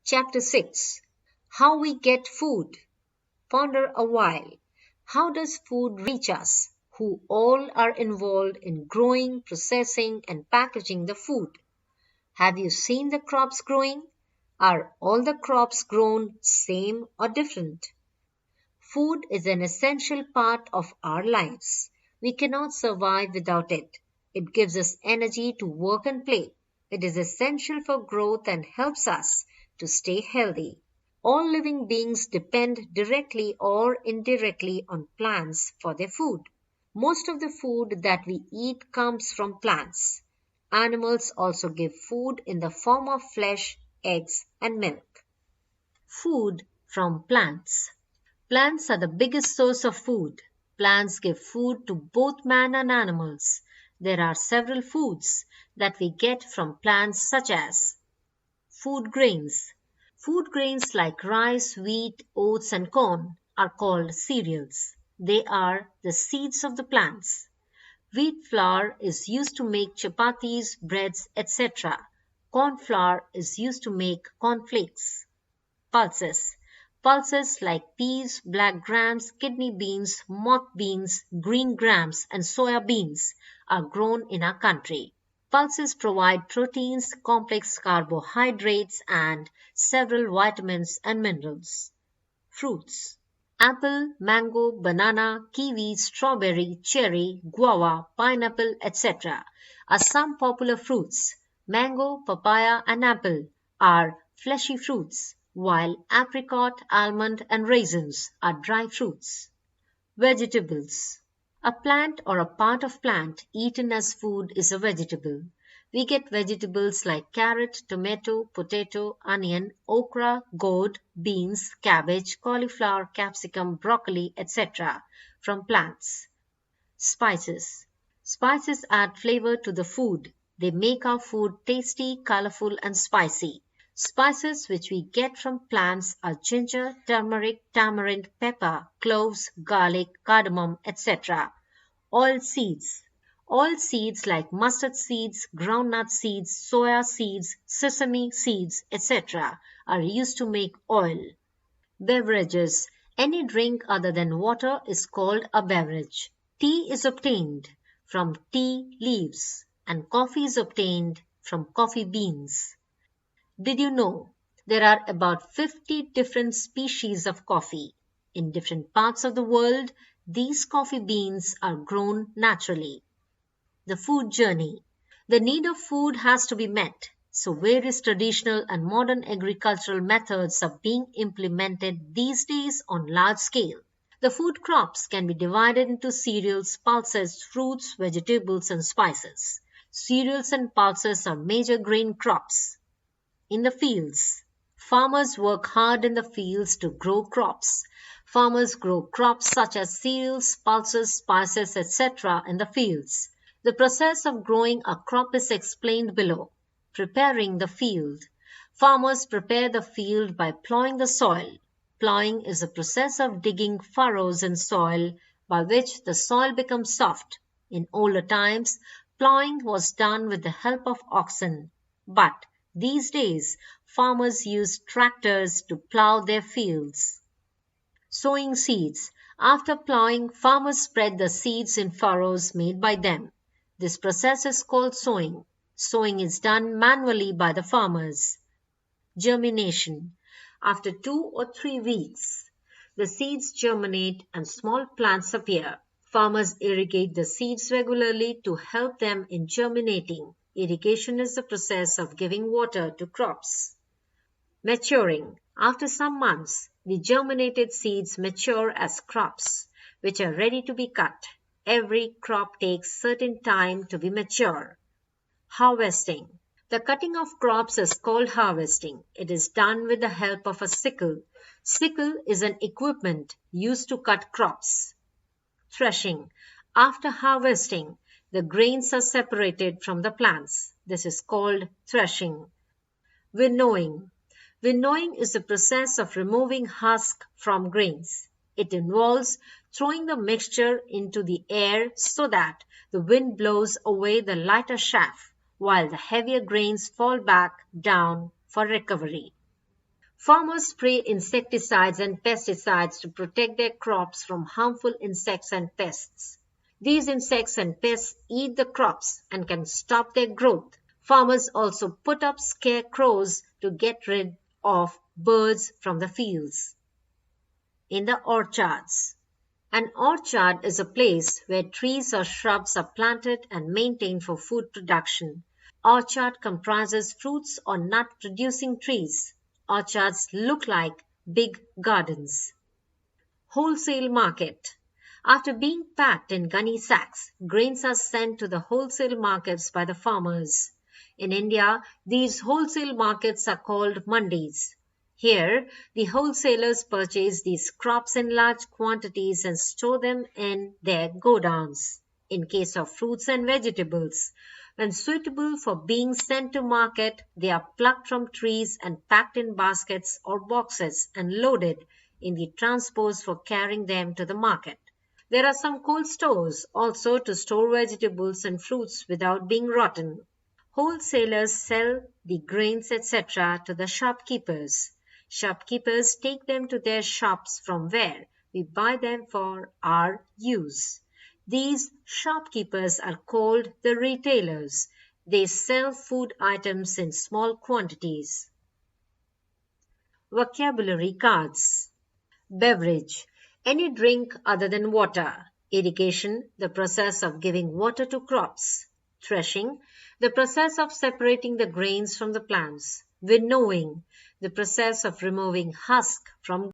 Chapter 6. How we get food. Ponder a while. How does food reach us, who all are involved in growing, processing, and packaging the food? Have you seen the crops growing? Are all the crops grown same or different? Food is an essential part of our lives. We cannot survive without it. It gives us energy to work and play. It is essential for growth and helps us to stay healthy. All living beings depend directly or indirectly on plants for their food. Most of the food that we eat comes from plants. Animals also give food in the form of flesh, eggs, and milk. Food from plants. Plants are the biggest source of food. Plants give food to both man and animals. There are several foods that we get from plants such as food grains. Food grains like rice, wheat, oats and corn are called cereals. They are the seeds of the plants. Wheat flour is used to make chapatis, breads, etc. Corn flour is used to make cornflakes. Pulses. Pulses like peas, black grams, kidney beans, moth beans, green grams, and soya beans are grown in our country. Pulses provide proteins, complex carbohydrates, and several vitamins and minerals. Fruits. Apple, mango, banana, kiwi, strawberry, cherry, guava, pineapple, etc. are some popular fruits. Mango, papaya, and apple are fleshy fruits, while apricot, almond, and raisins are dry fruits. Vegetables. A plant or a part of plant eaten as food is a vegetable. We get vegetables like carrot, tomato, potato, onion, okra, gourd, beans, cabbage, cauliflower, capsicum, broccoli, etc. from plants. Spices. Spices add flavor to the food. They make our food tasty, colorful, and spicy. Spices which we get from plants are ginger, turmeric, tamarind, pepper, cloves, garlic, cardamom, etc. Oil seeds. Oil seeds like mustard seeds, groundnut seeds, soya seeds, sesame seeds, etc. are used to make oil. Beverages. Any drink other than water is called a beverage. Tea is obtained from tea leaves and coffee is obtained from coffee beans. Did you know there are about 50 different species of coffee? In different parts of the world, these coffee beans are grown naturally. The food journey. The need of food has to be met, so various traditional and modern agricultural methods are being implemented these days on large scale. The food crops can be divided into cereals, pulses, fruits, vegetables, and spices. Cereals and pulses are major grain crops. In the fields. Farmers work hard in the fields to grow crops. Farmers grow crops such as cereals, pulses, spices, etc. in the fields. The process of growing a crop is explained below. Preparing the field. Farmers prepare the field by plowing the soil. Plowing is a process of digging furrows in soil by which the soil becomes soft. In older times, plowing was done with the help of oxen. But these days, farmers use tractors to plow their fields. Sowing seeds. After plowing, farmers spread the seeds in furrows made by them. This process is called sowing. Sowing is done manually by the farmers. Germination. After 2 or 3 weeks, the seeds germinate and small plants appear. Farmers irrigate the seeds regularly to help them in germinating. Irrigation is the process of giving water to crops. Maturing. After some months, the germinated seeds mature as crops, which are ready to be cut. Every crop takes certain time to be mature. Harvesting. The cutting of crops is called harvesting. It is done with the help of a sickle. Sickle is an equipment used to cut crops. Threshing. After harvesting, the grains are separated from the plants. This is called threshing. Winnowing. Winnowing is the process of removing husk from grains. It involves throwing the mixture into the air so that the wind blows away the lighter chaff, while the heavier grains fall back down for recovery. Farmers spray insecticides and pesticides to protect their crops from harmful insects and pests. These insects and pests eat the crops and can stop their growth. Farmers also put up scarecrows to get rid of birds from the fields. In the orchards. An orchard is a place where trees or shrubs are planted and maintained for food production. Orchard comprises fruits or nut producing trees. Orchards look like big gardens. Wholesale market. After being packed in gunny sacks, grains are sent to the wholesale markets by the farmers. In India, these wholesale markets are called mandis. Here, the wholesalers purchase these crops in large quantities and store them in their godowns. In case of fruits and vegetables, when suitable for being sent to market, they are plucked from trees and packed in baskets or boxes and loaded in the transports for carrying them to the market. There are some cold stores also to store vegetables and fruits without being rotten. Wholesalers sell the grains, etc., to the shopkeepers. Shopkeepers take them to their shops from where we buy them for our use. These shopkeepers are called the retailers. They sell food items in small quantities. Vocabulary cards. Beverage. Any drink other than water. Irrigation. The process of giving water to crops. Threshing. The process of separating the grains from the plants. Winnowing. The process of removing husk from